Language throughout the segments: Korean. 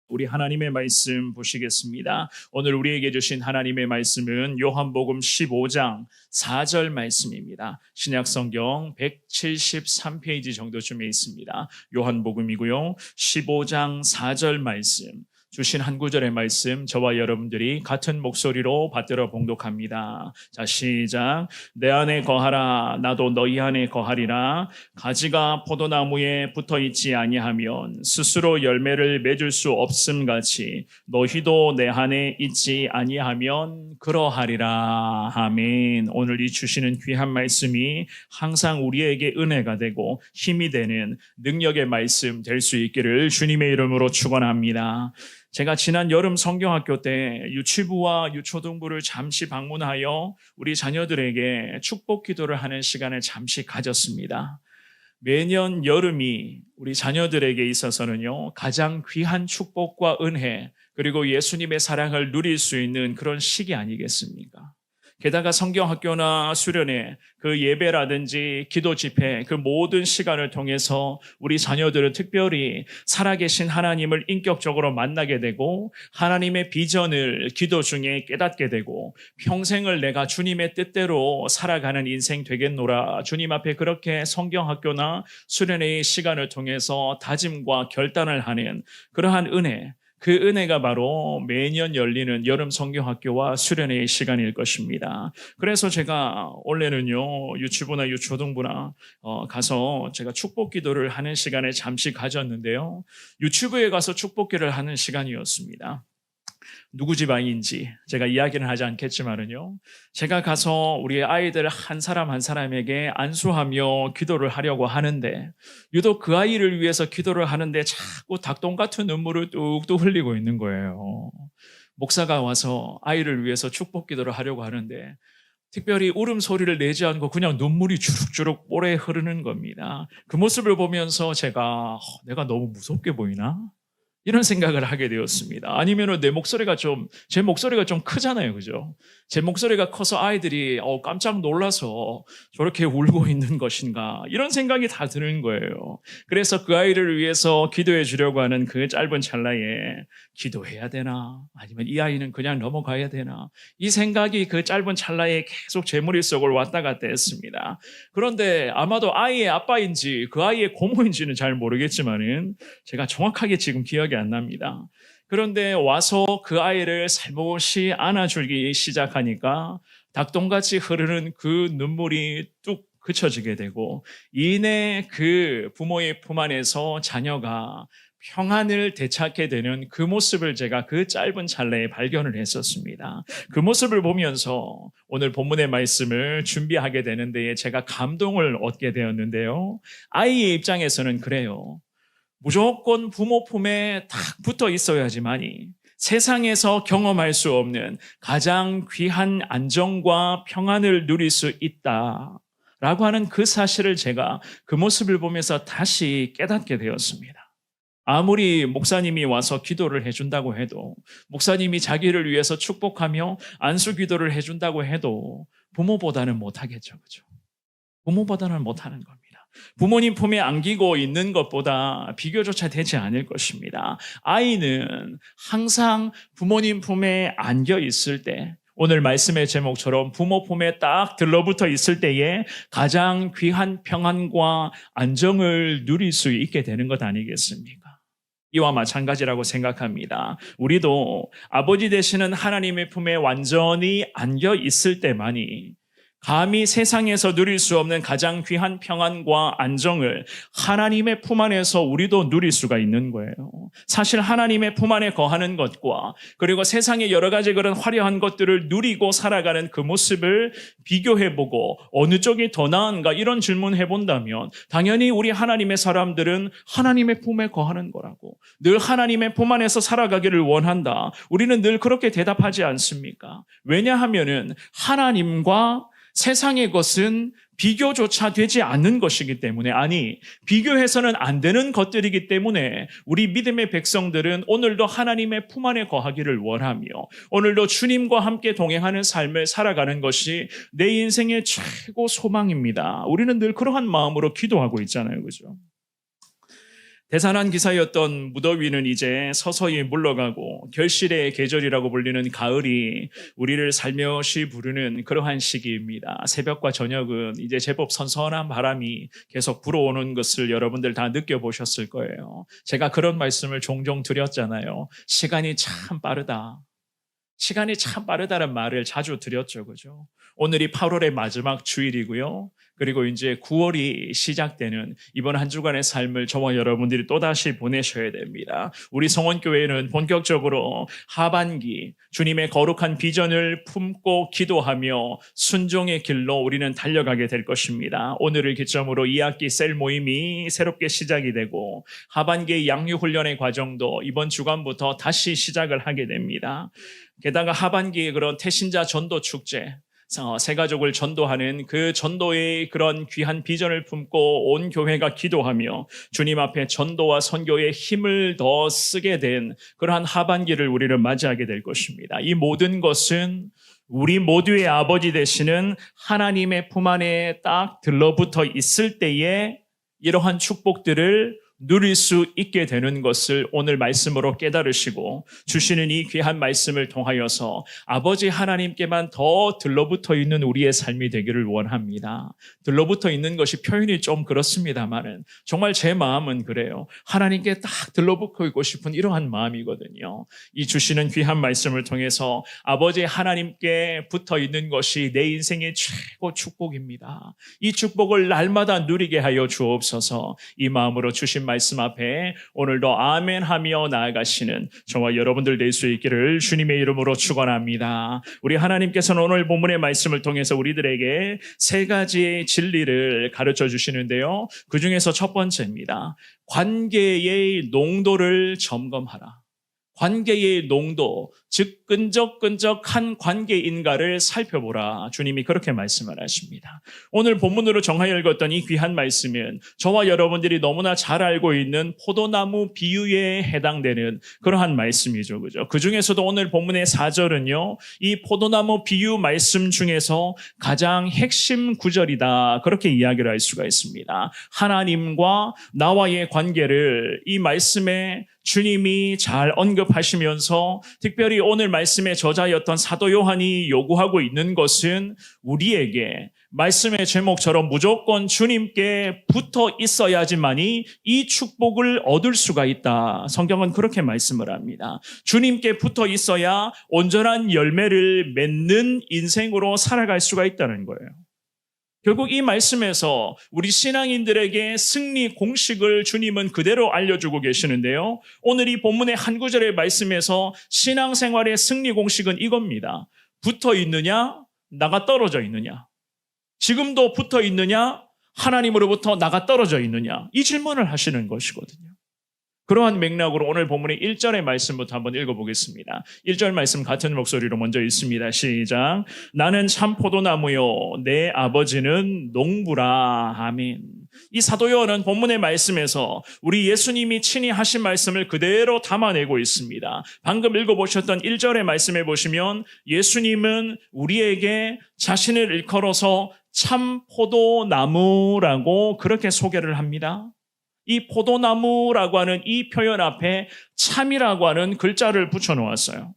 우리 하나님의 말씀 보시겠습니다. 오늘 우리에게 주신 하나님의 말씀은 요한복음 15장 4절 말씀입니다. 신약성경 173페이지 정도쯤에 있습니다. 요한복음이고요. 15장 4절 말씀. 주신 한 구절의 말씀 저와 여러분들이 같은 목소리로 받들어 봉독합니다. 자, 시작. 내 안에 거하라 나도 너희 안에 거하리라. 가지가 포도나무에 붙어있지 아니하면 스스로 열매를 맺을 수 없음같이 너희도 내 안에 있지 아니하면 그러하리라. 아멘. 오늘 이 주시는 귀한 말씀이 항상 우리에게 은혜가 되고 힘이 되는 능력의 말씀 될 수 있기를 주님의 이름으로 축원합니다. 제가 지난 여름 성경학교 때 유치부와 유초등부를 잠시 방문하여 우리 자녀들에게 축복 기도를 하는 시간을 잠시 가졌습니다. 매년 여름이 우리 자녀들에게 있어서는요, 가장 귀한 축복과 은혜, 그리고 예수님의 사랑을 누릴 수 있는 그런 시기 아니겠습니까? 게다가 성경학교나 수련회, 그 예배라든지 기도 집회, 그 모든 시간을 통해서 우리 자녀들은 특별히 살아계신 하나님을 인격적으로 만나게 되고 하나님의 비전을 기도 중에 깨닫게 되고 평생을 내가 주님의 뜻대로 살아가는 인생 되겠노라. 주님 앞에 그렇게 성경학교나 수련회의 시간을 통해서 다짐과 결단을 하는 그러한 은혜, 그 은혜가 바로 매년 열리는 여름 성경학교와 수련회의 시간일 것입니다. 그래서 제가 원래는요, 유치부나 유초등부나 가서 제가 축복 기도를 하는 시간을 잠시 가졌는데요. 유치부에 가서 축복 기도를 하는 시간이었습니다. 누구 집 아이인지 제가 이야기는 하지 않겠지만은요, 제가 가서 우리 아이들 한 사람 한 사람에게 안수하며 기도를 하려고 하는데 유독 그 아이를 위해서 기도를 하는데 자꾸 닭똥 같은 눈물을 뚝뚝 흘리고 있는 거예요. 목사가 와서 아이를 위해서 축복 기도를 하려고 하는데 특별히 울음소리를 내지 않고 그냥 눈물이 주룩주룩 오래 흐르는 겁니다. 그 모습을 보면서 제가 내가 너무 무섭게 보이나? 이런 생각을 하게 되었습니다. 아니면은 제 목소리가 좀 크잖아요. 그죠? 제 목소리가 커서 아이들이 깜짝 놀라서 저렇게 울고 있는 것인가. 이런 생각이 다 드는 거예요. 그래서 그 아이를 위해서 기도해 주려고 하는 그 짧은 찰나에 기도해야 되나? 아니면 이 아이는 그냥 넘어가야 되나? 이 생각이 그 짧은 찰나에 계속 제 머릿속을 왔다 갔다 했습니다. 그런데 아마도 아이의 아빠인지 그 아이의 고모인지는 잘 모르겠지만은 제가 정확하게 지금 기억이 안 납니다. 그런데 와서 그 아이를 살포시 안아주기 시작하니까 닭똥같이 흐르는 그 눈물이 뚝 그쳐지게 되고 이내 그 부모의 품 안에서 자녀가 평안을 되찾게 되는 그 모습을 제가 그 짧은 찰나에 발견을 했었습니다. 그 모습을 보면서 오늘 본문의 말씀을 준비하게 되는 데에 제가 감동을 얻게 되었는데요. 아이의 입장에서는 그래요. 무조건 부모 품에 딱 붙어 있어야지만이 세상에서 경험할 수 없는 가장 귀한 안정과 평안을 누릴 수 있다라고 하는 그 사실을 제가 그 모습을 보면서 다시 깨닫게 되었습니다. 아무리 목사님이 와서 기도를 해준다고 해도, 목사님이 자기를 위해서 축복하며 안수 기도를 해준다고 해도 부모보다는 못하겠죠. 그죠? 부모보다는 못하는 겁니다. 부모님 품에 안기고 있는 것보다 비교조차 되지 않을 것입니다. 아이는 항상 부모님 품에 안겨 있을 때, 오늘 말씀의 제목처럼 부모 품에 딱 들러붙어 있을 때에 가장 귀한 평안과 안정을 누릴 수 있게 되는 것 아니겠습니까? 이와 마찬가지라고 생각합니다. 우리도 아버지 되시는 하나님의 품에 완전히 안겨 있을 때만이 감히 세상에서 누릴 수 없는 가장 귀한 평안과 안정을 하나님의 품 안에서 우리도 누릴 수가 있는 거예요. 사실 하나님의 품 안에 거하는 것과 그리고 세상의 여러 가지 그런 화려한 것들을 누리고 살아가는 그 모습을 비교해보고 어느 쪽이 더 나은가 이런 질문을 해본다면 당연히 우리 하나님의 사람들은 하나님의 품에 거하는 거라고, 늘 하나님의 품 안에서 살아가기를 원한다. 우리는 늘 그렇게 대답하지 않습니까? 왜냐하면은 하나님과 세상의 것은 비교조차 되지 않는 것이기 때문에, 아니 비교해서는 안 되는 것들이기 때문에 우리 믿음의 백성들은 오늘도 하나님의 품 안에 거하기를 원하며 오늘도 주님과 함께 동행하는 삶을 살아가는 것이 내 인생의 최고 소망입니다. 우리는 늘 그러한 마음으로 기도하고 있잖아요. 그죠? 대단한 기사였던 무더위는 이제 서서히 물러가고 결실의 계절이라고 불리는 가을이 우리를 살며시 부르는 그러한 시기입니다. 새벽과 저녁은 이제 제법 선선한 바람이 계속 불어오는 것을 여러분들 다 느껴보셨을 거예요. 제가 그런 말씀을 종종 드렸잖아요. 시간이 참 빠르다. 시간이 참 빠르다는 말을 자주 드렸죠. 그죠? 오늘이 8월의 마지막 주일이고요. 그리고 이제 9월이 시작되는 이번 한 주간의 삶을 저와 여러분들이 또다시 보내셔야 됩니다. 우리 성원교회는 본격적으로 하반기 주님의 거룩한 비전을 품고 기도하며 순종의 길로 우리는 달려가게 될 것입니다. 오늘을 기점으로 2학기 셀 모임이 새롭게 시작이 되고 하반기의 양육훈련의 과정도 이번 주간부터 다시 시작을 하게 됩니다. 게다가 하반기에 그런 태신자 전도 축제, 새 가족을 전도하는 그 전도의 그런 귀한 비전을 품고 온 교회가 기도하며 주님 앞에 전도와 선교의 힘을 더 쓰게 된 그러한 하반기를 우리는 맞이하게 될 것입니다. 이 모든 것은 우리 모두의 아버지 되시는 하나님의 품 안에 딱 들러붙어 있을 때에 이러한 축복들을 누릴 수 있게 되는 것을 오늘 말씀으로 깨달으시고 주시는 이 귀한 말씀을 통하여서 아버지 하나님께만 더 들러붙어 있는 우리의 삶이 되기를 원합니다. 들러붙어 있는 것이 표현이 좀 그렇습니다만은 정말 제 마음은 그래요. 하나님께 딱 들러붙어 있고 싶은 이러한 마음이거든요. 이 주시는 귀한 말씀을 통해서 아버지 하나님께 붙어 있는 것이 내 인생의 최고 축복입니다. 이 축복을 날마다 누리게 하여 주옵소서. 이 마음으로 주신 말씀 앞에 오늘도 아멘하며 나아가시는 저와 여러분들 될 수 있기를 주님의 이름으로 축원합니다. 우리 하나님께서는 오늘 본문의 말씀을 통해서 우리들에게 세 가지의 진리를 가르쳐 주시는데요. 그 중에서 첫 번째입니다. 관계의 농도를 점검하라. 관계의 농도, 즉 끈적끈적한 관계인가를 살펴보라. 주님이 그렇게 말씀을 하십니다. 오늘 본문으로 정하여 읽었던 이 귀한 말씀은 저와 여러분들이 너무나 잘 알고 있는 포도나무 비유에 해당되는 그러한 말씀이죠. 그죠? 그 중에서도 오늘 본문의 4절은요. 이 포도나무 비유 말씀 중에서 가장 핵심 구절이다. 그렇게 이야기를 할 수가 있습니다. 하나님과 나와의 관계를 이 말씀에 주님이 잘 언급하시면서 특별히 오늘 말씀의 저자였던 사도 요한이 요구하고 있는 것은 우리에게 말씀의 제목처럼 무조건 주님께 붙어 있어야지만이 이 축복을 얻을 수가 있다. 성경은 그렇게 말씀을 합니다. 주님께 붙어 있어야 온전한 열매를 맺는 인생으로 살아갈 수가 있다는 거예요. 결국 이 말씀에서 우리 신앙인들에게 승리 공식을 주님은 그대로 알려주고 계시는데요. 오늘 이 본문의 한 구절의 말씀에서 신앙생활의 승리 공식은 이겁니다. 붙어 있느냐, 나가 떨어져 있느냐. 지금도 붙어 있느냐, 하나님으로부터 나가 떨어져 있느냐. 이 질문을 하시는 것이거든요. 그러한 맥락으로 오늘 본문의 1절의 말씀부터 한번 읽어보겠습니다. 1절 말씀 같은 목소리로 먼저 읽습니다. 시작. 나는 참 포도나무요 내 아버지는 농부라. 아멘. 이 사도 요한은 본문의 말씀에서 우리 예수님이 친히 하신 말씀을 그대로 담아내고 있습니다. 방금 읽어보셨던 1절의 말씀에 보시면 예수님은 우리에게 자신을 일컬어서 참 포도나무라고 그렇게 소개를 합니다. 이 포도나무라고 하는 이 표현 앞에 참이라고 하는 글자를 붙여놓았어요.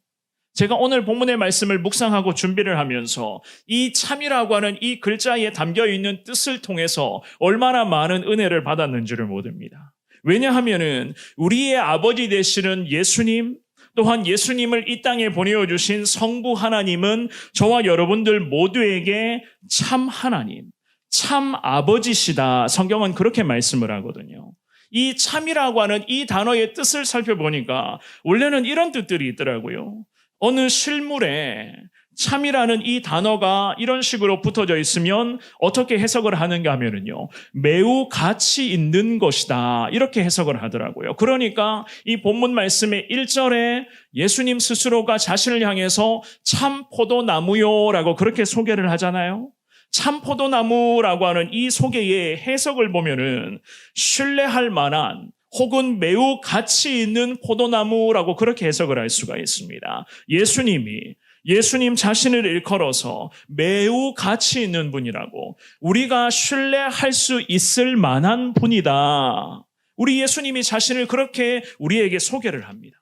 제가 오늘 본문의 말씀을 묵상하고 준비를 하면서 이 참이라고 하는 이 글자에 담겨있는 뜻을 통해서 얼마나 많은 은혜를 받았는지를 모릅니다. 왜냐하면은 우리의 아버지 되시는 예수님, 또한 예수님을 이 땅에 보내어주신 성부 하나님은 저와 여러분들 모두에게 참 하나님, 참 아버지시다. 성경은 그렇게 말씀을 하거든요. 이 참이라고 하는 이 단어의 뜻을 살펴보니까 원래는 이런 뜻들이 있더라고요. 어느 실물에 참이라는 이 단어가 이런 식으로 붙어져 있으면 어떻게 해석을 하는가 하면은요. 매우 가치 있는 것이다. 이렇게 해석을 하더라고요. 그러니까 이 본문 말씀의 1절에 예수님 스스로가 자신을 향해서 참 포도나무요라고 그렇게 소개를 하잖아요. 참 포도나무라고 하는 이 소개의 해석을 보면은 신뢰할 만한 혹은 매우 가치 있는 포도나무라고 그렇게 해석을 할 수가 있습니다. 예수님 자신을 일컬어서 매우 가치 있는 분이라고 우리가 신뢰할 수 있을 만한 분이다. 우리 예수님이 자신을 그렇게 우리에게 소개를 합니다.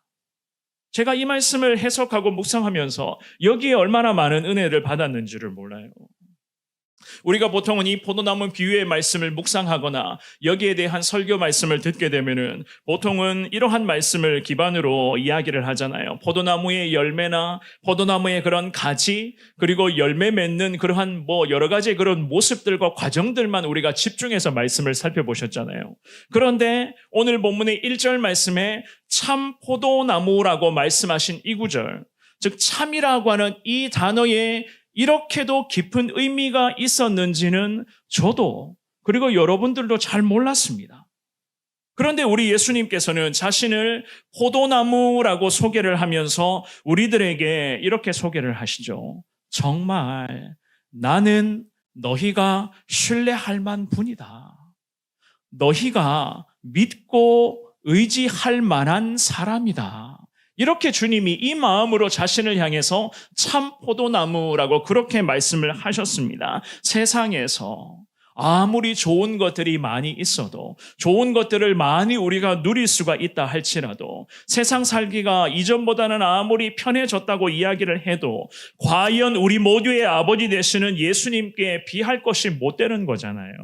제가 이 말씀을 해석하고 묵상하면서 여기에 얼마나 많은 은혜를 받았는지를 몰라요. 우리가 보통은 이 포도나무 비유의 말씀을 묵상하거나 여기에 대한 설교 말씀을 듣게 되면은 보통은 이러한 말씀을 기반으로 이야기를 하잖아요. 포도나무의 열매나 포도나무의 그런 가지, 그리고 열매 맺는 그러한 여러 가지 그런 모습들과 과정들만 우리가 집중해서 말씀을 살펴보셨잖아요. 그런데 오늘 본문의 1절 말씀에 참 포도나무라고 말씀하신 이 구절, 즉 참이라고 하는 이 단어에 이렇게도 깊은 의미가 있었는지는 저도 그리고 여러분들도 잘 몰랐습니다. 그런데 우리 예수님께서는 자신을 포도나무라고 소개를 하면서 우리들에게 이렇게 소개를 하시죠. 정말 나는 너희가 신뢰할 만한 분이다. 너희가 믿고 의지할 만한 사람이다. 이렇게 주님이 이 마음으로 자신을 향해서 참 포도나무라고 그렇게 말씀을 하셨습니다. 세상에서 아무리 좋은 것들이 많이 있어도, 좋은 것들을 많이 우리가 누릴 수가 있다 할지라도, 세상 살기가 이전보다는 아무리 편해졌다고 이야기를 해도 과연 우리 모두의 아버지 되시는 예수님께 비할 것이 못 되는 거잖아요.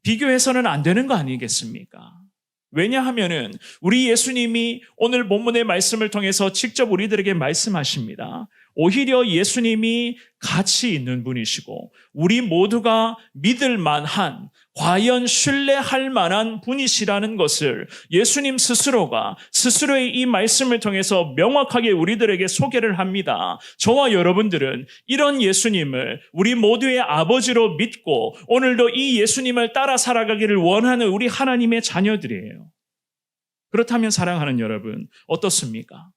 비교해서는 안 되는 거 아니겠습니까? 왜냐하면은 우리 예수님이 오늘 본문의 말씀을 통해서 직접 우리들에게 말씀하십니다. 오히려 예수님이 가치 있는 분이시고 우리 모두가 믿을 만한, 과연 신뢰할 만한 분이시라는 것을 예수님 스스로가 스스로의 이 말씀을 통해서 명확하게 우리들에게 소개를 합니다. 저와 여러분들은 이런 예수님을 우리 모두의 아버지로 믿고 오늘도 이 예수님을 따라 살아가기를 원하는 우리 하나님의 자녀들이에요. 그렇다면 사랑하는 여러분, 어떻습니까?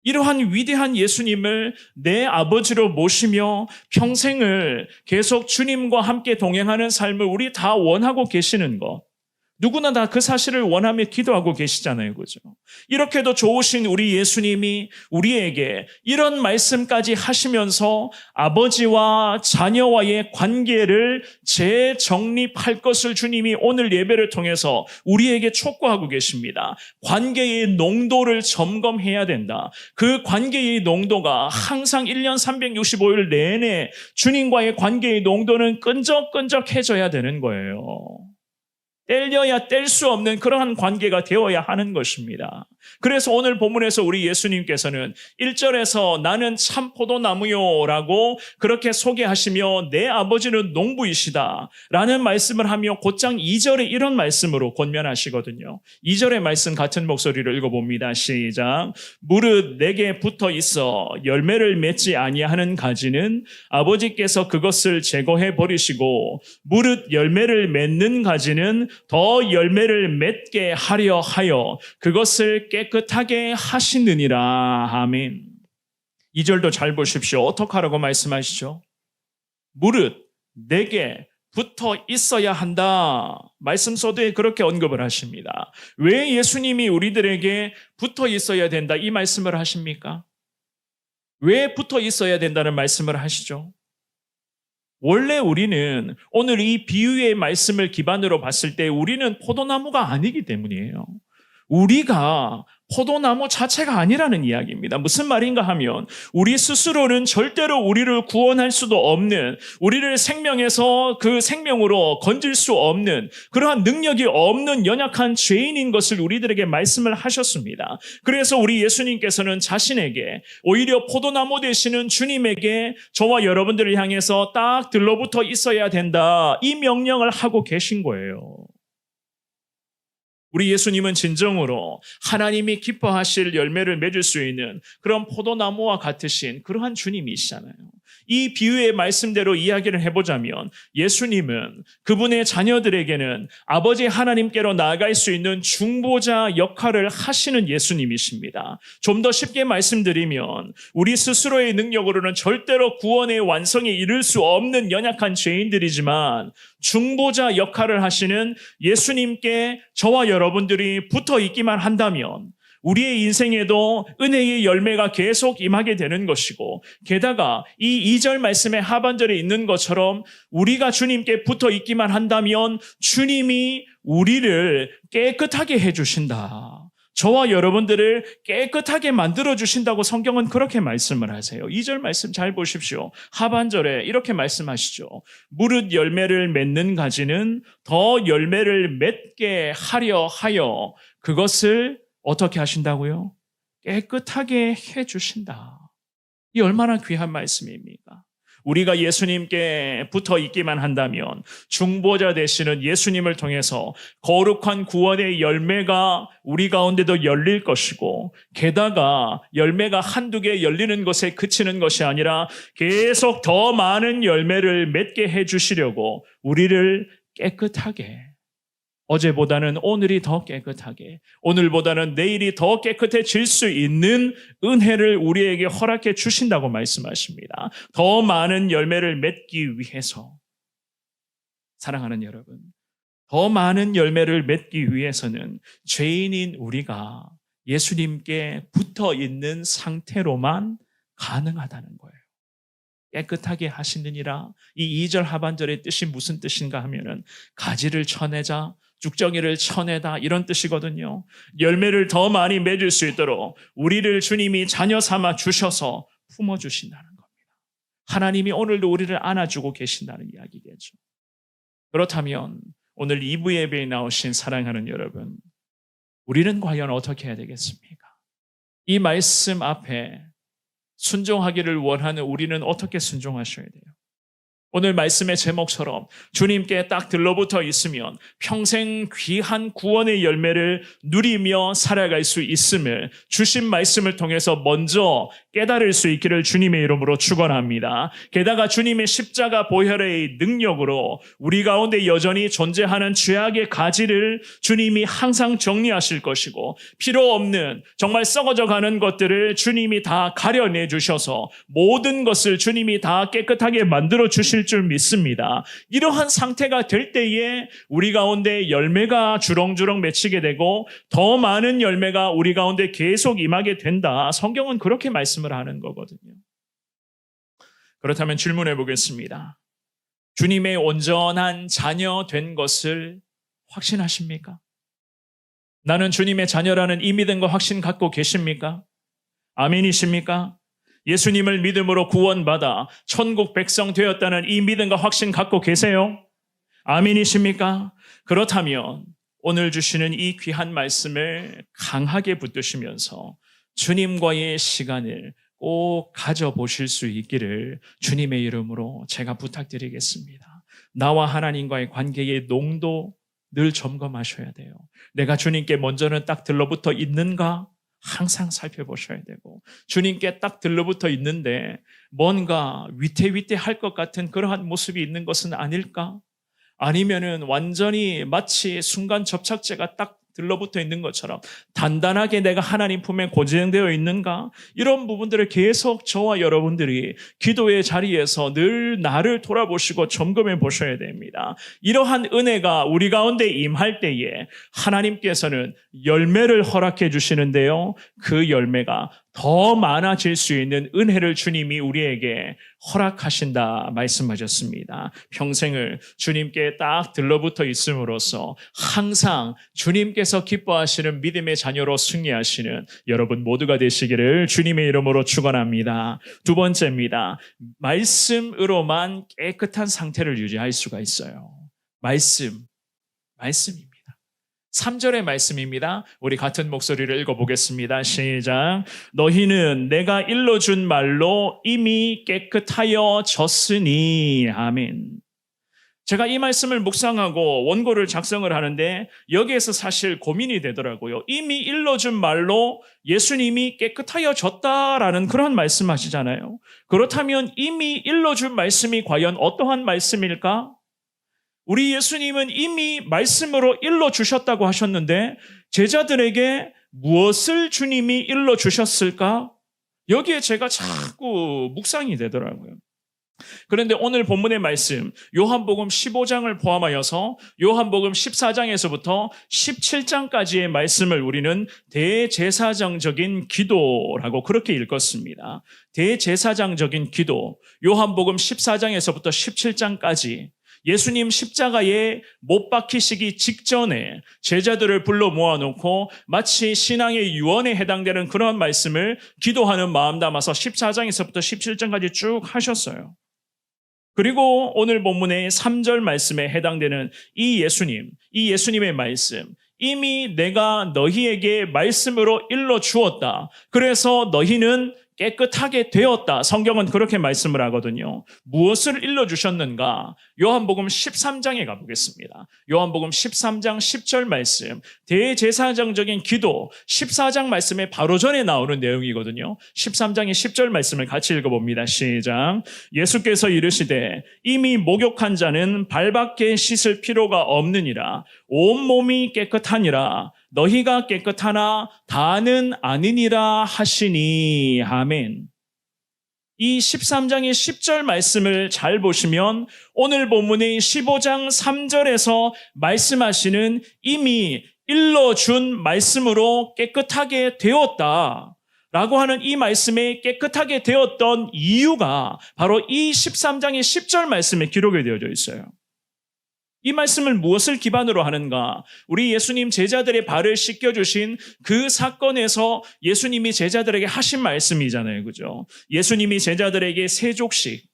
이러한 위대한 예수님을 내 아버지로 모시며 평생을 계속 주님과 함께 동행하는 삶을 우리 다 원하고 계시는 것, 누구나 다 그 사실을 원하며 기도하고 계시잖아요. 그죠? 이렇게도 좋으신 우리 예수님이 우리에게 이런 말씀까지 하시면서 아버지와 자녀와의 관계를 재정립할 것을 주님이 오늘 예배를 통해서 우리에게 촉구하고 계십니다. 관계의 농도를 점검해야 된다. 그 관계의 농도가 항상 1년 365일 내내 주님과의 관계의 농도는 끈적끈적해져야 되는 거예요. 뗄려야 뗄 수 없는 그러한 관계가 되어야 하는 것입니다. 그래서 오늘 본문에서 우리 예수님께서는 1절에서 나는 참 포도나무요 라고 그렇게 소개하시며 내 아버지는 농부이시다 라는 말씀을 하며 곧장 2절에 이런 말씀으로 권면하시거든요. 2절의 말씀 같은 목소리를 읽어봅니다. 시작. 무릇 내게 붙어 있어 열매를 맺지 아니하는 가지는 아버지께서 그것을 제거해 버리시고 무릇 열매를 맺는 가지는 더 열매를 맺게 하려 하여 그것을 깨끗하게 하시느니라. 아멘. 2절도 잘 보십시오. 어떻게 하라고 말씀하시죠? 무릇 내게 붙어 있어야 한다. 말씀 소도에 그렇게 언급을 하십니다. 왜 예수님이 우리들에게 붙어 있어야 된다 이 말씀을 하십니까? 왜 붙어 있어야 된다는 말씀을 하시죠? 원래 우리는 오늘 이 비유의 말씀을 기반으로 봤을 때 우리는 포도나무가 아니기 때문이에요. 우리가 포도나무 자체가 아니라는 이야기입니다. 무슨 말인가 하면 우리 스스로는 절대로 우리를 구원할 수도 없는, 우리를 생명에서 그 생명으로 건질 수 없는 그러한 능력이 없는 연약한 죄인인 것을 우리들에게 말씀을 하셨습니다. 그래서 우리 예수님께서는 자신에게 오히려 포도나무 되시는 주님에게 저와 여러분들을 향해서 딱 들러붙어 있어야 된다 이 명령을 하고 계신 거예요. 우리 예수님은 진정으로 하나님이 기뻐하실 열매를 맺을 수 있는 그런 포도나무와 같으신 그러한 주님이시잖아요. 이 비유의 말씀대로 이야기를 해보자면 예수님은 그분의 자녀들에게는 아버지 하나님께로 나아갈 수 있는 중보자 역할을 하시는 예수님이십니다. 좀 더 쉽게 말씀드리면 우리 스스로의 능력으로는 절대로 구원의 완성에 이를 수 없는 연약한 죄인들이지만 중보자 역할을 하시는 예수님께 저와 여러분들이 붙어 있기만 한다면 우리의 인생에도 은혜의 열매가 계속 임하게 되는 것이고, 게다가 이 2절 말씀의 하반절에 있는 것처럼 우리가 주님께 붙어 있기만 한다면 주님이 우리를 깨끗하게 해주신다. 저와 여러분들을 깨끗하게 만들어주신다고 성경은 그렇게 말씀을 하세요. 2절 말씀 잘 보십시오. 하반절에 이렇게 말씀하시죠. 무릇 열매를 맺는 가지는 더 열매를 맺게 하려 하여 그것을 어떻게 하신다고요? 깨끗하게 해주신다. 이 얼마나 귀한 말씀입니까? 우리가 예수님께 붙어 있기만 한다면 중보자 되시는 예수님을 통해서 거룩한 구원의 열매가 우리 가운데도 열릴 것이고, 게다가 열매가 한두 개 열리는 것에 그치는 것이 아니라 계속 더 많은 열매를 맺게 해주시려고 우리를 깨끗하게, 어제보다는 오늘이 더 깨끗하게, 오늘보다는 내일이 더 깨끗해질 수 있는 은혜를 우리에게 허락해 주신다고 말씀하십니다. 더 많은 열매를 맺기 위해서, 사랑하는 여러분, 더 많은 열매를 맺기 위해서는 죄인인 우리가 예수님께 붙어 있는 상태로만 가능하다는 거예요. 깨끗하게 하시느니라, 이 2절 하반절의 뜻이 무슨 뜻인가 하면은 가지를 쳐내자, 쭉정이를 쳐내다, 이런 뜻이거든요. 열매를 더 많이 맺을 수 있도록 우리를 주님이 자녀 삼아 주셔서 품어주신다는 겁니다. 하나님이 오늘도 우리를 안아주고 계신다는 이야기겠죠. 그렇다면 오늘 2부 예배에 나오신 사랑하는 여러분, 우리는 과연 어떻게 해야 되겠습니까? 이 말씀 앞에 순종하기를 원하는 우리는 어떻게 순종하셔야 돼요? 오늘 말씀의 제목처럼 주님께 딱 들러붙어 있으면 평생 귀한 구원의 열매를 누리며 살아갈 수 있음을 주신 말씀을 통해서 먼저 깨달을 수 있기를 주님의 이름으로 축원합니다. 게다가 주님의 십자가 보혈의 능력으로 우리 가운데 여전히 존재하는 죄악의 가지를 주님이 항상 정리하실 것이고, 필요 없는 정말 썩어져가는 것들을 주님이 다 가려내 주셔서 모든 것을 주님이 다 깨끗하게 만들어 주실 줄 믿습니다. 이러한 상태가 될 때에 우리 가운데 열매가 주렁주렁 맺히게 되고 더 많은 열매가 우리 가운데 계속 임하게 된다. 성경은 그렇게 말씀을 하는 거거든요. 그렇다면 질문해 보겠습니다. 주님의 온전한 자녀 된 것을 확신하십니까? 나는 주님의 자녀라는 이 믿음과 확신 갖고 계십니까? 아멘이십니까? 예수님을 믿음으로 구원받아 천국 백성 되었다는 이 믿음과 확신 갖고 계세요? 아멘이십니까? 그렇다면 오늘 주시는 이 귀한 말씀을 강하게 붙드시면서 주님과의 시간을 꼭 가져보실 수 있기를 주님의 이름으로 제가 부탁드리겠습니다. 나와 하나님과의 관계의 농도 늘 점검하셔야 돼요. 내가 주님께 먼저는 딱 들러붙어 있는가? 항상 살펴보셔야 되고, 주님께 딱 들러붙어 있는데 뭔가 위태위태할 것 같은 그러한 모습이 있는 것은 아닐까? 아니면은 완전히 마치 순간 접착제가 딱 들러붙어 있는 것처럼 단단하게 내가 하나님 품에 고정되어 있는가? 이런 부분들을 계속 저와 여러분들이 기도의 자리에서 늘 나를 돌아보시고 점검해 보셔야 됩니다. 이러한 은혜가 우리 가운데 임할 때에 하나님께서는 열매를 허락해 주시는데요, 그 열매가 더 많아질 수 있는 은혜를 주님이 우리에게 허락하신다 말씀하셨습니다. 평생을 주님께 딱 들러붙어 있음으로써 항상 주님께서 기뻐하시는 믿음의 자녀로 승리하시는 여러분 모두가 되시기를 주님의 이름으로 축원합니다. 두 번째입니다. 말씀으로만 깨끗한 상태를 유지할 수가 있어요. 말씀입니다. 3절의 말씀입니다. 우리 같은 목소리를 읽어보겠습니다. 시작. 너희는 내가 일러준 말로 이미 깨끗하여 졌으니. 아멘. 제가 이 말씀을 묵상하고 원고를 작성을 하는데 여기에서 사실 고민이 되더라고요. 이미 일러준 말로 예수님이 깨끗하여 졌다라는 그런 말씀하시잖아요. 그렇다면 이미 일러준 말씀이 과연 어떠한 말씀일까? 우리 예수님은 이미 말씀으로 일러주셨다고 하셨는데 제자들에게 무엇을 주님이 일러주셨을까? 여기에 제가 자꾸 묵상이 되더라고요. 그런데 오늘 본문의 말씀 요한복음 15장을 포함하여서 요한복음 14장에서부터 17장까지의 말씀을 우리는 대제사장적인 기도라고 그렇게 읽었습니다. 대제사장적인 기도, 요한복음 14장에서부터 17장까지 예수님 십자가에 못 박히시기 직전에 제자들을 불러 모아놓고 마치 신앙의 유언에 해당되는 그런 말씀을 기도하는 마음 담아서 14장에서부터 17장까지 쭉 하셨어요. 그리고 오늘 본문의 3절 말씀에 해당되는 이 예수님의 말씀, 이미 내가 너희에게 말씀으로 일러 주었다. 그래서 너희는 깨끗하게 되었다. 성경은 그렇게 말씀을 하거든요. 무엇을 일러주셨는가? 요한복음 13장에 가보겠습니다. 요한복음 13장 10절 말씀, 대제사장적인 기도 14장 말씀에 바로 전에 나오는 내용이거든요. 13장의 10절 말씀을 같이 읽어봅니다. 시작. 예수께서 이르시되 이미 목욕한 자는 발밖에 씻을 필요가 없느니라. 온몸이 깨끗하니라. 너희가 깨끗하나 다는 아니니라 하시니. 아멘. 이 13장의 10절 말씀을 잘 보시면 오늘 본문의 15장 3절에서 말씀하시는 이미 일러준 말씀으로 깨끗하게 되었다 라고 하는 이 말씀에 깨끗하게 되었던 이유가 바로 이 13장의 10절 말씀에 기록이 되어져 있어요. 이 말씀을 무엇을 기반으로 하는가? 우리 예수님 제자들의 발을 씻겨주신 그 사건에서 예수님이 제자들에게 하신 말씀이잖아요. 그죠? 예수님이 제자들에게 세족식,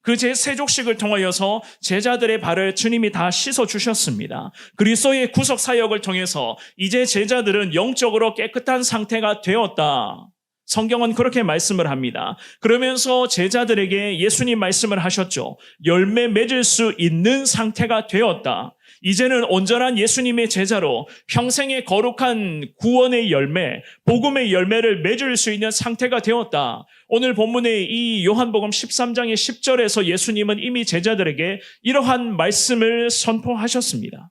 그 세족식을 통하여서 제자들의 발을 주님이 다 씻어주셨습니다. 그리스도의 구속 사역을 통해서 이제 제자들은 영적으로 깨끗한 상태가 되었다. 성경은 그렇게 말씀을 합니다. 그러면서 제자들에게 예수님 말씀을 하셨죠. 열매 맺을 수 있는 상태가 되었다. 이제는 온전한 예수님의 제자로 평생의 거룩한 구원의 열매, 복음의 열매를 맺을 수 있는 상태가 되었다. 오늘 본문의 이 요한복음 13장의 10절에서 예수님은 이미 제자들에게 이러한 말씀을 선포하셨습니다.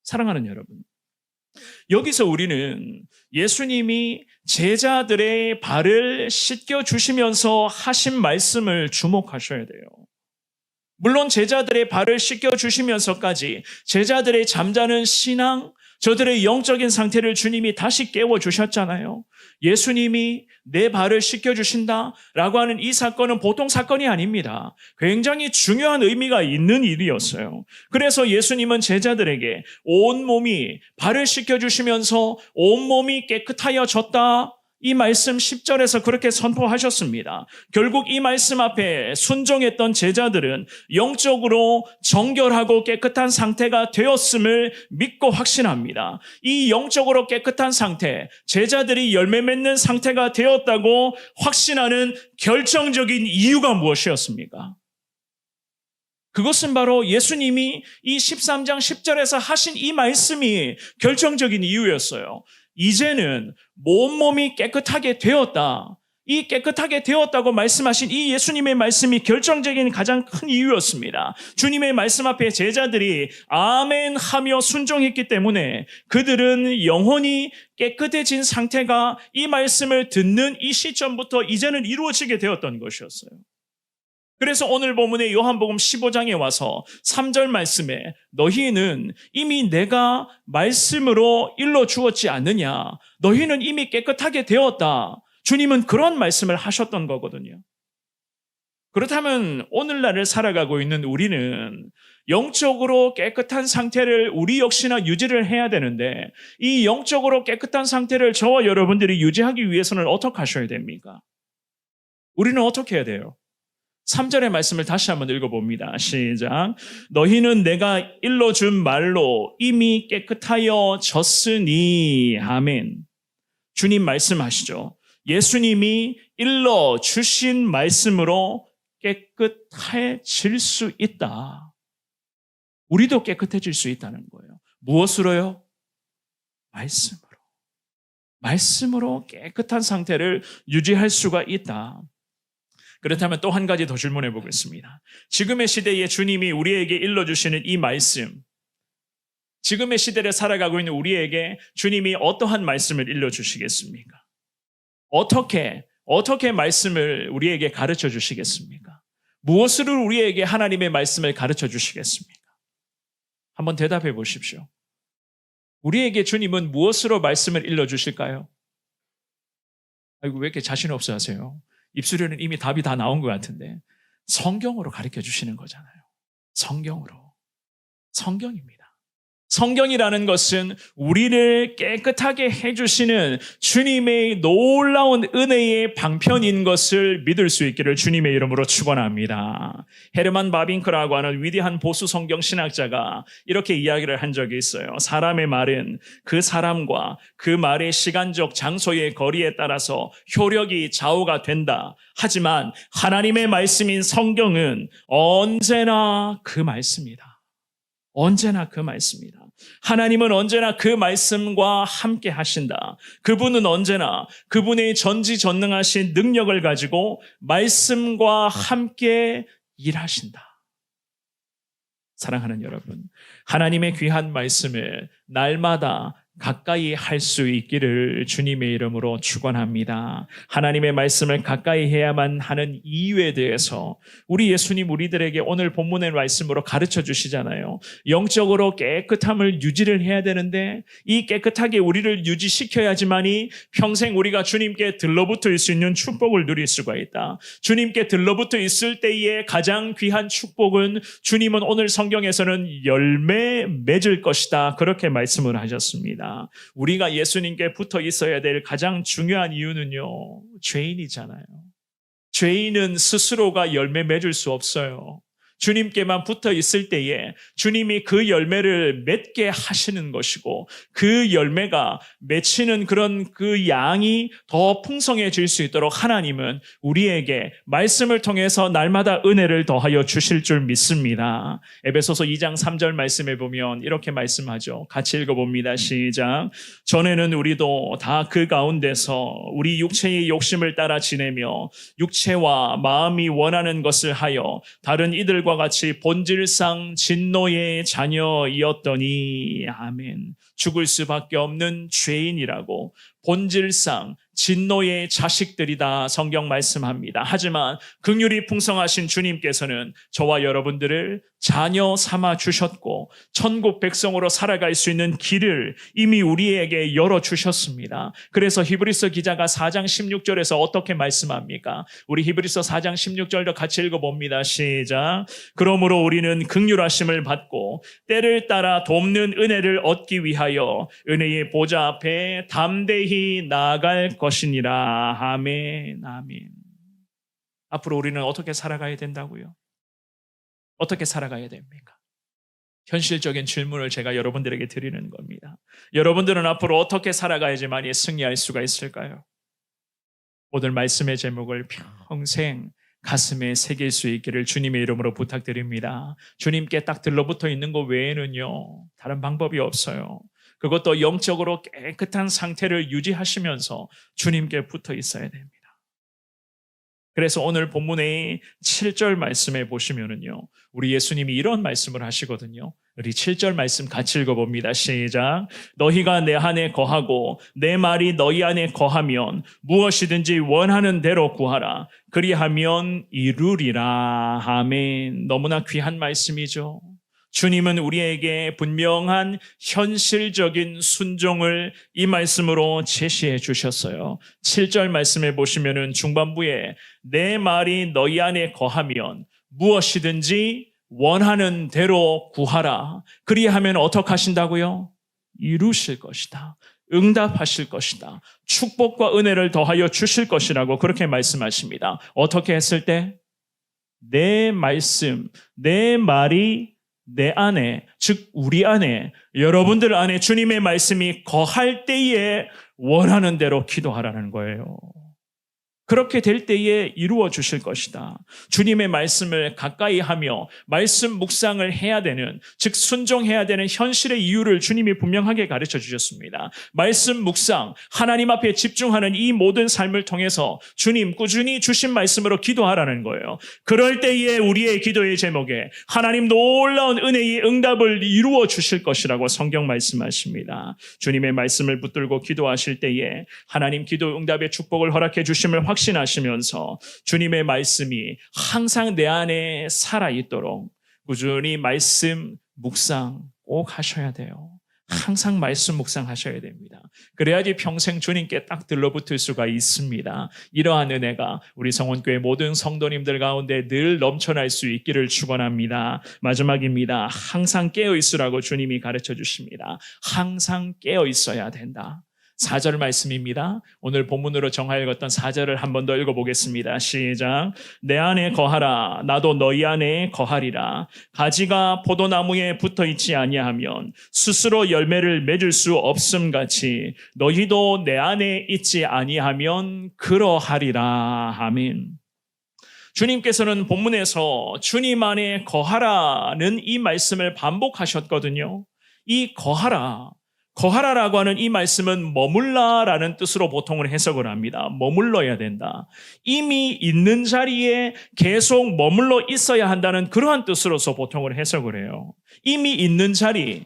사랑하는 여러분, 여기서 우리는 예수님이 제자들의 발을 씻겨주시면서 하신 말씀을 주목하셔야 돼요. 물론 제자들의 발을 씻겨주시면서까지 제자들의 잠자는 신앙, 저들의 영적인 상태를 주님이 다시 깨워주셨잖아요. 예수님이 내 발을 씻겨주신다라고 하는 이 사건은 보통 사건이 아닙니다. 굉장히 중요한 의미가 있는 일이었어요. 그래서 예수님은 제자들에게 온몸이 발을 씻겨주시면서 온몸이 깨끗하여졌다. 이 말씀 10절에서 그렇게 선포하셨습니다. 결국 이 말씀 앞에 순종했던 제자들은 영적으로 정결하고 깨끗한 상태가 되었음을 믿고 확신합니다. 이 영적으로 깨끗한 상태, 제자들이 열매 맺는 상태가 되었다고 확신하는 결정적인 이유가 무엇이었습니까? 그것은 바로 예수님이 이 13장 10절에서 하신 이 말씀이 결정적인 이유였어요. 이제는 온몸이 깨끗하게 되었다. 이 깨끗하게 되었다고 말씀하신 이 예수님의 말씀이 결정적인 가장 큰 이유였습니다. 주님의 말씀 앞에 제자들이 아멘 하며 순종했기 때문에 그들은 영혼이 깨끗해진 상태가 이 말씀을 듣는 이 시점부터 이제는 이루어지게 되었던 것이었어요. 그래서 오늘 본문의 요한복음 15장에 와서 3절 말씀에 너희는 이미 내가 말씀으로 일러주었지 않느냐. 너희는 이미 깨끗하게 되었다. 주님은 그런 말씀을 하셨던 거거든요. 그렇다면 오늘날을 살아가고 있는 우리는 영적으로 깨끗한 상태를 우리 역시나 유지를 해야 되는데 이 영적으로 깨끗한 상태를 저와 여러분들이 유지하기 위해서는 어떻게 하셔야 됩니까? 우리는 어떻게 해야 돼요? 3절의 말씀을 다시 한번 읽어봅니다. 시작. 너희는 내가 일러준 말로 이미 깨끗하여졌으니. 아멘. 주님 말씀하시죠. 예수님이 일러주신 말씀으로 깨끗해질 수 있다. 우리도 깨끗해질 수 있다는 거예요. 무엇으로요? 말씀으로. 말씀으로 깨끗한 상태를 유지할 수가 있다. 그렇다면 또 한 가지 더 질문해 보겠습니다. 지금의 시대에 주님이 우리에게 일러주시는 이 말씀, 지금의 시대를 살아가고 있는 우리에게 주님이 어떠한 말씀을 일러주시겠습니까? 어떻게 말씀을 우리에게 가르쳐 주시겠습니까? 무엇으로 우리에게 하나님의 말씀을 가르쳐 주시겠습니까? 한번 대답해 보십시오. 우리에게 주님은 무엇으로 말씀을 일러주실까요? 아이고, 왜 이렇게 자신 없어 하세요? 입술에는 이미 답이 다 나온 것 같은데. 성경으로 가르쳐 주시는 거잖아요. 성경으로. 성경입니다. 성경이라는 것은 우리를 깨끗하게 해주시는 주님의 놀라운 은혜의 방편인 것을 믿을 수 있기를 주님의 이름으로 축원합니다. 헤르만 바빙크라고 하는 위대한 보수 성경 신학자가 이렇게 이야기를 한 적이 있어요. 사람의 말은 그 사람과 그 말의 시간적 장소의 거리에 따라서 효력이 좌우가 된다. 하지만 하나님의 말씀인 성경은 언제나 그 말씀이다. 언제나 그 말씀이다. 하나님은 언제나 그 말씀과 함께 하신다. 그분은 언제나 그분의 전지전능하신 능력을 가지고 말씀과 함께 일하신다. 사랑하는 여러분, 하나님의 귀한 말씀을 날마다 가까이 할 수 있기를 주님의 이름으로 축원합니다. 하나님의 말씀을 가까이 해야만 하는 이유에 대해서 우리 예수님 우리들에게 오늘 본문의 말씀으로 가르쳐 주시잖아요. 영적으로 깨끗함을 유지를 해야 되는데 이 깨끗하게 우리를 유지시켜야지만이 평생 우리가 주님께 들러붙어 있을 수 있는 축복을 누릴 수가 있다. 주님께 들러붙어 있을 때의 가장 귀한 축복은 주님은 오늘 성경에서는 열매 맺을 것이다. 그렇게 말씀을 하셨습니다. 우리가 예수님께 붙어 있어야 될 가장 중요한 이유는요, 죄인이잖아요. 죄인은 스스로가 열매 맺을 수 없어요. 주님께만 붙어 있을 때에 주님이 그 열매를 맺게 하시는 것이고 그 열매가 맺히는 그런 그 양이 더 풍성해질 수 있도록 하나님은 우리에게 말씀을 통해서 날마다 은혜를 더하여 주실 줄 믿습니다. 에베소서 2장 3절 말씀에 보면 이렇게 말씀하죠. 같이 읽어봅니다. 시작. 전에는 우리도 다 그 가운데서 우리 육체의 욕심을 따라 지내며 육체와 마음이 원하는 것을 하여 다른 이들과 같이 본질상 진노의 자녀이었더니 아멘. 죽을 수밖에 없는 죄인이라고 본질상 진노의 자식들이다 성경 말씀합니다. 하지만 긍휼이 풍성하신 주님께서는 저와 여러분들을 자녀 삼아 주셨고 천국 백성으로 살아갈 수 있는 길을 이미 우리에게 열어주셨습니다. 그래서 히브리서 기자가 4장 16절에서 어떻게 말씀합니까? 우리 히브리서 4장 16절도 같이 읽어봅니다. 시작. 그러므로 우리는 긍휼하심을 받고 때를 따라 돕는 은혜를 얻기 위하여 은혜의 보좌 앞에 담대히 나아갈 것이니라. 아멘, 아멘. 앞으로 우리는 어떻게 살아가야 된다고요? 어떻게 살아가야 됩니까? 현실적인 질문을 제가 여러분들에게 드리는 겁니다. 여러분들은 앞으로 어떻게 살아가야지만이 승리할 수가 있을까요? 오늘 말씀의 제목을 평생 가슴에 새길 수 있기를 주님의 이름으로 부탁드립니다. 주님께 딱 들러붙어 있는 것 외에는요, 다른 방법이 없어요. 그것도 영적으로 깨끗한 상태를 유지하시면서 주님께 붙어 있어야 됩니다. 그래서 오늘 본문의 7절 말씀에 보시면은요, 우리 예수님이 이런 말씀을 하시거든요. 우리 7절 말씀 같이 읽어봅니다. 시작. 너희가 내 안에 거하고 내 말이 너희 안에 거하면 무엇이든지 원하는 대로 구하라. 그리하면 이루리라. 아멘. 너무나 귀한 말씀이죠. 주님은 우리에게 분명한 현실적인 순종을 이 말씀으로 제시해 주셨어요. 7절 말씀에 보시면은 중반부에 내 말이 너희 안에 거하면 무엇이든지 원하는 대로 구하라. 그리하면 어떻게 하신다고요? 이루실 것이다. 응답하실 것이다. 축복과 은혜를 더하여 주실 것이라고 그렇게 말씀하십니다. 어떻게 했을 때? 내 말씀, 내 말이 내 안에, 즉 우리 안에, 여러분들 안에 주님의 말씀이 거할 때에 원하는 대로 기도하라는 거예요. 그렇게 될 때에 이루어 주실 것이다. 주님의 말씀을 가까이 하며 말씀 묵상을 해야 되는, 즉 순종해야 되는 현실의 이유를 주님이 분명하게 가르쳐 주셨습니다. 말씀 묵상, 하나님 앞에 집중하는 이 모든 삶을 통해서 주님 꾸준히 주신 말씀으로 기도하라는 거예요. 그럴 때에 우리의 기도의 제목에 하나님 놀라운 은혜의 응답을 이루어 주실 것이라고 성경 말씀하십니다. 주님의 말씀을 붙들고 기도하실 때에 하나님 기도 응답의 축복을 허락해 주심을 확신합니다. 확신하시면서 주님의 말씀이 항상 내 안에 살아있도록 꾸준히 말씀 묵상 꼭 하셔야 돼요. 항상 말씀 묵상하셔야 됩니다. 그래야지 평생 주님께 딱 들러붙을 수가 있습니다. 이러한 은혜가 우리 성원교회 모든 성도님들 가운데 늘 넘쳐날 수 있기를 축원합니다. 마지막입니다. 항상 깨어 있으라고 주님이 가르쳐 주십니다. 항상 깨어 있어야 된다. 4절 말씀입니다. 오늘 본문으로 정하여졌던 4절을 한 번 더 읽어보겠습니다. 시작. 내 안에 거하라. 나도 너희 안에 거하리라. 가지가 포도나무에 붙어있지 아니하면 스스로 열매를 맺을 수 없음같이 너희도 내 안에 있지 아니하면 그러하리라. 아멘. 주님께서는 본문에서 주님 안에 거하라는 이 말씀을 반복하셨거든요. 이 거하라라고 하는 이 말씀은 머물라라는 뜻으로 보통은 해석을 합니다. 머물러야 된다. 이미 있는 자리에 계속 머물러 있어야 한다는 그러한 뜻으로서 보통을 해석을 해요. 이미 있는 자리,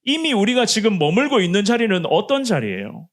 이미 우리가 지금 머물고 있는 자리는 어떤 자리예요?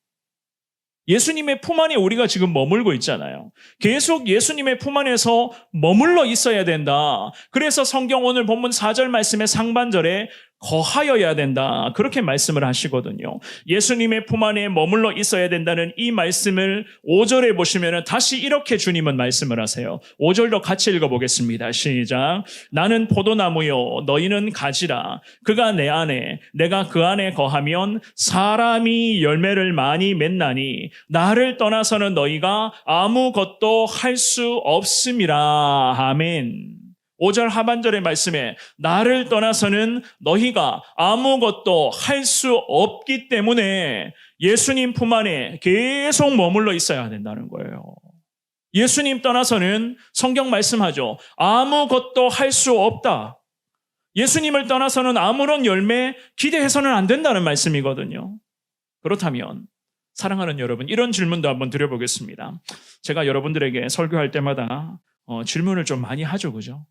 예수님의 품 안에 우리가 지금 머물고 있잖아요. 계속 예수님의 품 안에서 머물러 있어야 된다. 그래서 성경 오늘 본문 4절 말씀의 상반절에 거하여야 된다. 그렇게 말씀을 하시거든요. 예수님의 품 안에 머물러 있어야 된다는 이 말씀을 5절에 보시면 다시 이렇게 주님은 말씀을 하세요. 5절도 같이 읽어보겠습니다. 시작. 나는 포도나무요 너희는 가지라. 그가 내 안에 내가 그 안에 거하면 사람이 열매를 많이 맺나니 나를 떠나서는 너희가 아무것도 할 수 없음이라. 아멘. 5절 하반절의 말씀에 나를 떠나서는 너희가 아무것도 할 수 없기 때문에 예수님 품 안에 계속 머물러 있어야 된다는 거예요. 예수님 떠나서는 성경 말씀하죠. 아무것도 할 수 없다. 예수님을 떠나서는 아무런 열매 기대해서는 안 된다는 말씀이거든요. 그렇다면 사랑하는 여러분, 이런 질문도 한번 드려보겠습니다. 제가 여러분들에게 설교할 때마다 질문을 좀 많이 하죠, 그죠?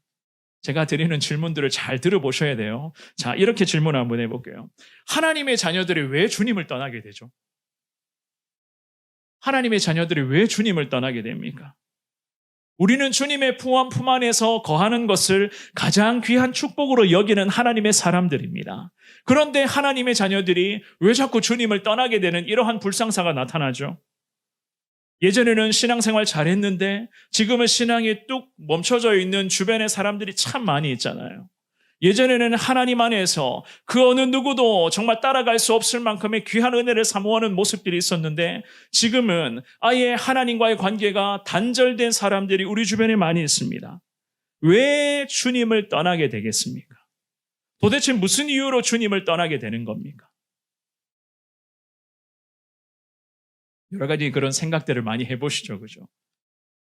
제가 드리는 질문들을 잘 들어보셔야 돼요. 자, 이렇게 질문 한번 해볼게요. 하나님의 자녀들이 왜 주님을 떠나게 되죠? 하나님의 자녀들이 왜 주님을 떠나게 됩니까? 우리는 주님의 품 안에서 거하는 것을 가장 귀한 축복으로 여기는 하나님의 사람들입니다. 그런데 하나님의 자녀들이 왜 자꾸 주님을 떠나게 되는 이러한 불상사가 나타나죠? 예전에는 신앙생활 잘했는데 지금은 신앙이 뚝 멈춰져 있는 주변의 사람들이 참 많이 있잖아요. 예전에는 하나님 안에서 그 어느 누구도 정말 따라갈 수 없을 만큼의 귀한 은혜를 사모하는 모습들이 있었는데 지금은 아예 하나님과의 관계가 단절된 사람들이 우리 주변에 많이 있습니다. 왜 주님을 떠나게 되겠습니까? 도대체 무슨 이유로 주님을 떠나게 되는 겁니까? 여러 가지 그런 생각들을 많이 해보시죠, 그죠?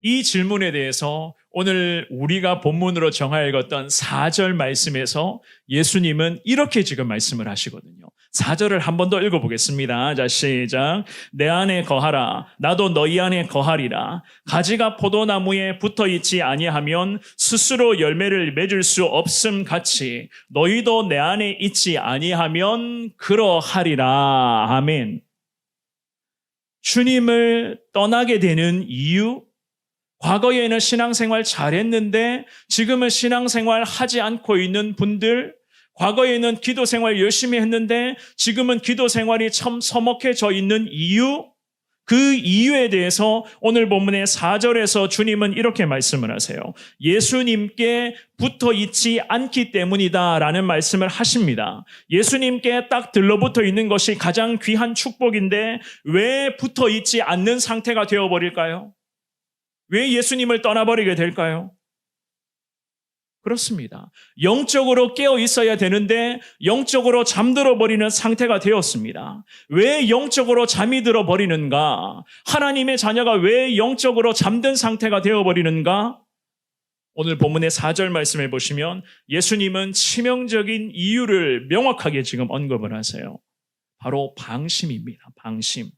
이 질문에 대해서 오늘 우리가 본문으로 정하여졌던 4절 말씀에서 예수님은 이렇게 지금 말씀을 하시거든요. 4절을 한 번 더 읽어보겠습니다. 자, 시작. 내 안에 거하라. 나도 너희 안에 거하리라. 가지가 포도나무에 붙어있지 아니하면 스스로 열매를 맺을 수 없음 같이 너희도 내 안에 있지 아니하면 그러하리라. 아멘. 주님을 떠나게 되는 이유, 과거에는 신앙생활 잘했는데 지금은 신앙생활 하지 않고 있는 분들, 과거에는 기도생활 열심히 했는데 지금은 기도생활이 참 서먹해져 있는 이유, 그 이유에 대해서 오늘 본문의 4절에서 주님은 이렇게 말씀을 하세요. 예수님께 붙어 있지 않기 때문이다 라는 말씀을 하십니다. 예수님께 딱 들러붙어 있는 것이 가장 귀한 축복인데 왜 붙어 있지 않는 상태가 되어버릴까요? 왜 예수님을 떠나버리게 될까요? 그렇습니다. 영적으로 깨어 있어야 되는데 영적으로 잠들어 버리는 상태가 되었습니다. 왜 영적으로 잠이 들어 버리는가? 하나님의 자녀가 왜 영적으로 잠든 상태가 되어 버리는가? 오늘 본문의 4절 말씀해 보시면 예수님은 치명적인 이유를 명확하게 지금 언급을 하세요. 바로 방심입니다. 방심.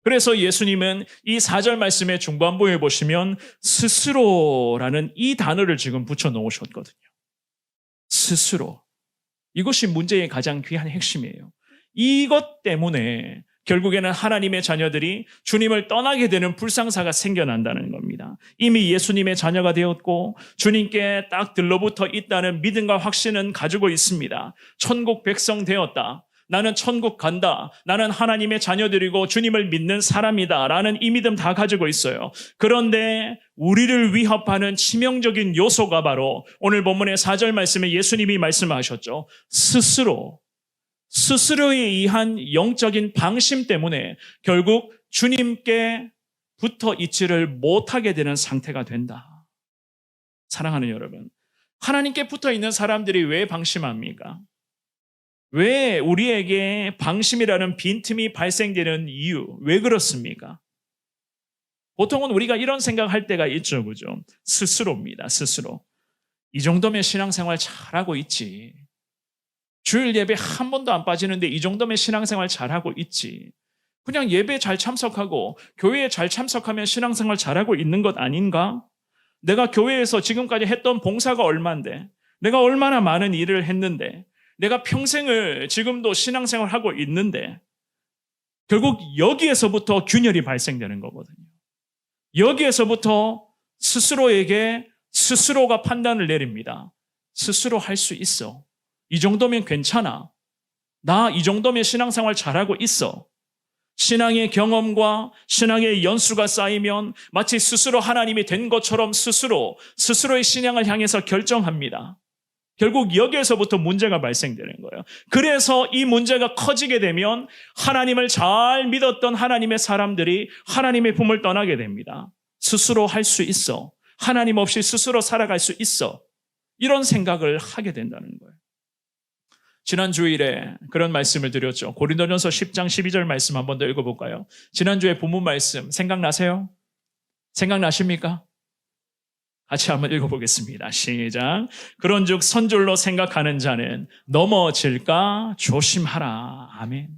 그래서 예수님은 이 4절 말씀의 중반부에 보시면 스스로라는 이 단어를 지금 붙여 놓으셨거든요. 스스로. 이것이 문제의 가장 귀한 핵심이에요. 이것 때문에 결국에는 하나님의 자녀들이 주님을 떠나게 되는 불상사가 생겨난다는 겁니다. 이미 예수님의 자녀가 되었고 주님께 딱 들러붙어 있다는 믿음과 확신은 가지고 있습니다. 천국 백성 되었다. 나는 천국 간다. 나는 하나님의 자녀들이고 주님을 믿는 사람이다. 라는 이 믿음 다 가지고 있어요. 그런데 우리를 위협하는 치명적인 요소가 바로 오늘 본문의 4절 말씀에 예수님이 말씀하셨죠. 스스로에 의한 영적인 방심 때문에 결국 주님께 붙어 있지를 못하게 되는 상태가 된다. 사랑하는 여러분, 하나님께 붙어 있는 사람들이 왜 방심합니까? 왜 우리에게 방심이라는 빈틈이 발생되는 이유, 왜 그렇습니까? 보통은 우리가 이런 생각할 때가 있죠, 그죠? 스스로입니다, 스스로. 이 정도면 신앙생활 잘하고 있지. 주일 예배 한 번도 안 빠지는데 이 정도면 신앙생활 잘하고 있지. 그냥 예배 잘 참석하고 교회에 잘 참석하면 신앙생활 잘하고 있는 것 아닌가? 내가 교회에서 지금까지 했던 봉사가 얼만데, 내가 얼마나 많은 일을 했는데, 내가 평생을 지금도 신앙생활하고 있는데 결국 여기에서부터 균열이 발생되는 거거든요. 여기에서부터 스스로에게 스스로가 판단을 내립니다. 스스로 할 수 있어. 이 정도면 괜찮아. 나 이 정도면 신앙생활 잘하고 있어. 신앙의 경험과 신앙의 연수가 쌓이면 마치 스스로 하나님이 된 것처럼 스스로의 신앙을 향해서 결정합니다. 결국 여기에서부터 문제가 발생되는 거예요. 그래서 이 문제가 커지게 되면 하나님을 잘 믿었던 하나님의 사람들이 하나님의 품을 떠나게 됩니다. 스스로 할 수 있어. 하나님 없이 스스로 살아갈 수 있어. 이런 생각을 하게 된다는 거예요. 지난 주일에 그런 말씀을 드렸죠. 고린도전서 10장 12절 말씀 한 번 더 읽어볼까요? 지난주에 본문 말씀 생각나세요? 생각나십니까? 같이 한번 읽어보겠습니다. 시작. 그런즉 선줄로 생각하는 자는 넘어질까 조심하라. 아멘.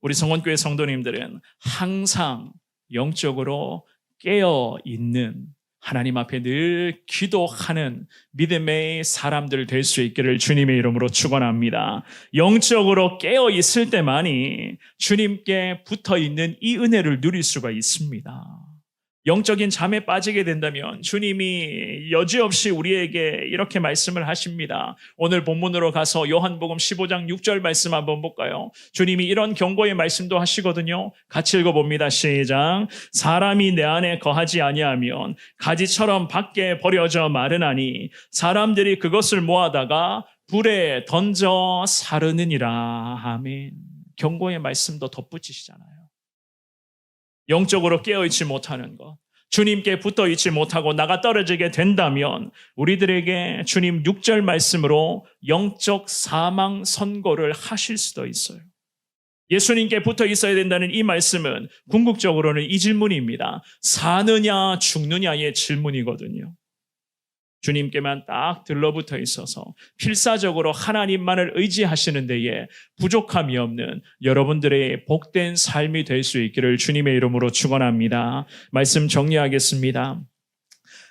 우리 성원교회 성도님들은 항상 영적으로 깨어있는 하나님 앞에 늘 기도하는 믿음의 사람들 될 수 있기를 주님의 이름으로 축원합니다. 영적으로 깨어있을 때만이 주님께 붙어있는 이 은혜를 누릴 수가 있습니다. 영적인 잠에 빠지게 된다면 주님이 여지없이 우리에게 이렇게 말씀을 하십니다. 오늘 본문으로 가서 요한복음 15장 6절 말씀 한번 볼까요? 주님이 이런 경고의 말씀도 하시거든요. 같이 읽어봅니다. 시작. 사람이 내 안에 거하지 아니하면 가지처럼 밖에 버려져 마르나니 사람들이 그것을 모아다가 불에 던져 사르느니라. 아멘. 경고의 말씀도 덧붙이시잖아요. 영적으로 깨어있지 못하는 것, 주님께 붙어있지 못하고 나가 떨어지게 된다면 우리들에게 주님 6절 말씀으로 영적 사망 선고를 하실 수도 있어요. 예수님께 붙어 있어야 된다는 이 말씀은 궁극적으로는 이 질문입니다. 사느냐 죽느냐의 질문이거든요. 주님께만 딱 들러붙어 있어서 필사적으로 하나님만을 의지하시는 데에 부족함이 없는 여러분들의 복된 삶이 될 수 있기를 주님의 이름으로 축원합니다. 말씀 정리하겠습니다.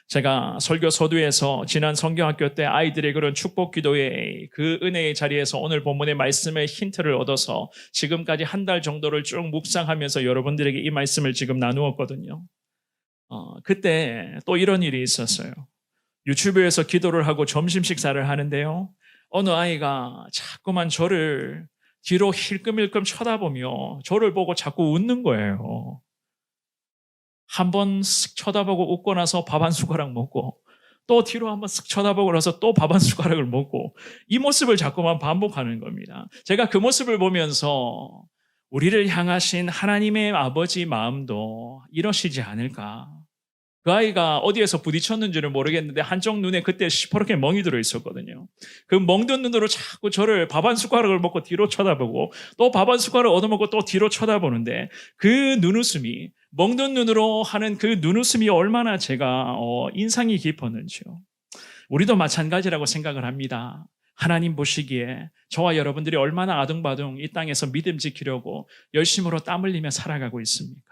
제가 설교 서두에서 지난 성경학교 때 아이들의 그런 축복 기도의 그 은혜의 자리에서 오늘 본문의 말씀의 힌트를 얻어서 지금까지 한 달 정도를 쭉 묵상하면서 여러분들에게 이 말씀을 지금 나누었거든요. 그때 또 이런 일이 있었어요. 유튜브에서 기도를 하고 점심 식사를 하는데요. 어느 아이가 자꾸만 저를 뒤로 힐끔힐끔 쳐다보며 저를 보고 자꾸 웃는 거예요. 한번 쓱 쳐다보고 웃고 나서 밥 한 숟가락 먹고 또 뒤로 한번 쓱 쳐다보고 나서 또 밥 한 숟가락을 먹고 이 모습을 자꾸만 반복하는 겁니다. 제가 그 모습을 보면서 우리를 향하신 하나님의 아버지 마음도 이러시지 않을까. 그 아이가 어디에서 부딪혔는지를 모르겠는데 한쪽 눈에 그때 시퍼렇게 멍이 들어 있었거든요. 그 멍든 눈으로 자꾸 저를 밥 한 숟가락을 먹고 뒤로 쳐다보고 또 밥 한 숟가락을 얻어먹고 또 뒤로 쳐다보는데 그 눈웃음이 멍든 눈으로 하는 그 눈웃음이 얼마나 제가 인상이 깊었는지요. 우리도 마찬가지라고 생각을 합니다. 하나님 보시기에 저와 여러분들이 얼마나 아둥바둥 이 땅에서 믿음 지키려고 열심으로 땀 흘리며 살아가고 있습니까?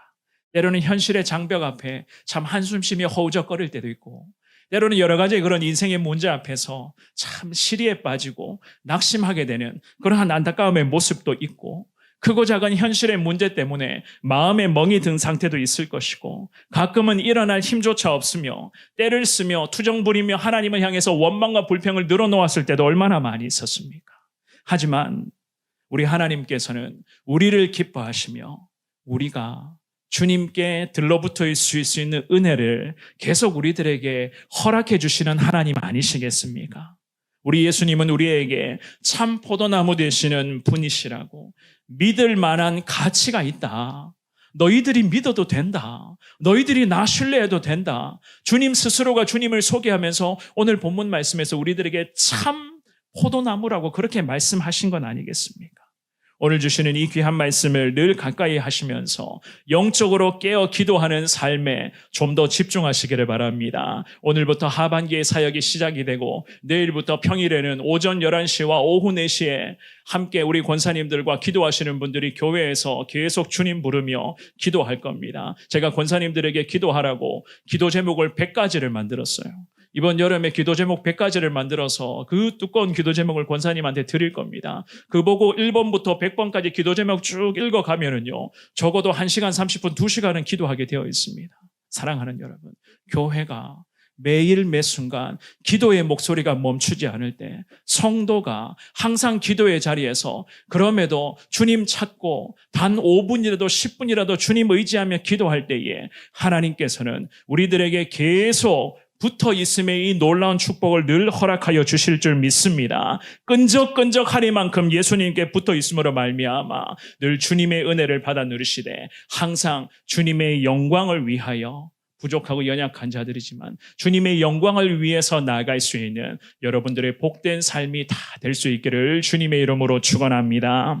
때로는 현실의 장벽 앞에 참 한숨 쉬며 허우적거릴 때도 있고 때로는 여러 가지 그런 인생의 문제 앞에서 참 시리에 빠지고 낙심하게 되는 그러한 안타까움의 모습도 있고 크고 작은 현실의 문제 때문에 마음에 멍이 든 상태도 있을 것이고 가끔은 일어날 힘조차 없으며 때를 쓰며 투정 부리며 하나님을 향해서 원망과 불평을 늘어놓았을 때도 얼마나 많이 있었습니까? 하지만 우리 하나님께서는 우리를 기뻐하시며 우리가 주님께 들러붙어 있을 수 있는 은혜를 계속 우리들에게 허락해 주시는 하나님 아니시겠습니까? 우리 예수님은 우리에게 참 포도나무 되시는 분이시라고 믿을 만한 가치가 있다. 너희들이 믿어도 된다. 너희들이 나 신뢰해도 된다. 주님 스스로가 주님을 소개하면서 오늘 본문 말씀에서 우리들에게 참 포도나무라고 그렇게 말씀하신 건 아니겠습니까? 오늘 주시는 이 귀한 말씀을 늘 가까이 하시면서 영적으로 깨어 기도하는 삶에 좀 더 집중하시기를 바랍니다. 오늘부터 하반기의 사역이 시작이 되고 내일부터 평일에는 오전 11시와 오후 4시에 함께 우리 권사님들과 기도하시는 분들이 교회에서 계속 주님 부르며 기도할 겁니다. 제가 권사님들에게 기도하라고 기도 제목을 100가지를 만들었어요. 이번 여름에 기도 제목 100가지를 만들어서 그 두꺼운 기도 제목을 권사님한테 드릴 겁니다. 그 보고 1번부터 100번까지 기도 제목 쭉 읽어가면은요, 적어도 1시간 30분, 2시간은 기도하게 되어 있습니다. 사랑하는 여러분, 교회가 매일 매 순간 기도의 목소리가 멈추지 않을 때 성도가 항상 기도의 자리에서 그럼에도 주님 찾고 단 5분이라도 10분이라도 주님 의지하며 기도할 때에 하나님께서는 우리들에게 계속 붙어 있음의 이 놀라운 축복을 늘 허락하여 주실 줄 믿습니다. 끈적끈적하리만큼 예수님께 붙어 있음으로 말미암아 늘 주님의 은혜를 받아 누리시되 항상 주님의 영광을 위하여 부족하고 연약한 자들이지만 주님의 영광을 위해서 나아갈 수 있는 여러분들의 복된 삶이 다 될 수 있기를 주님의 이름으로 축원합니다.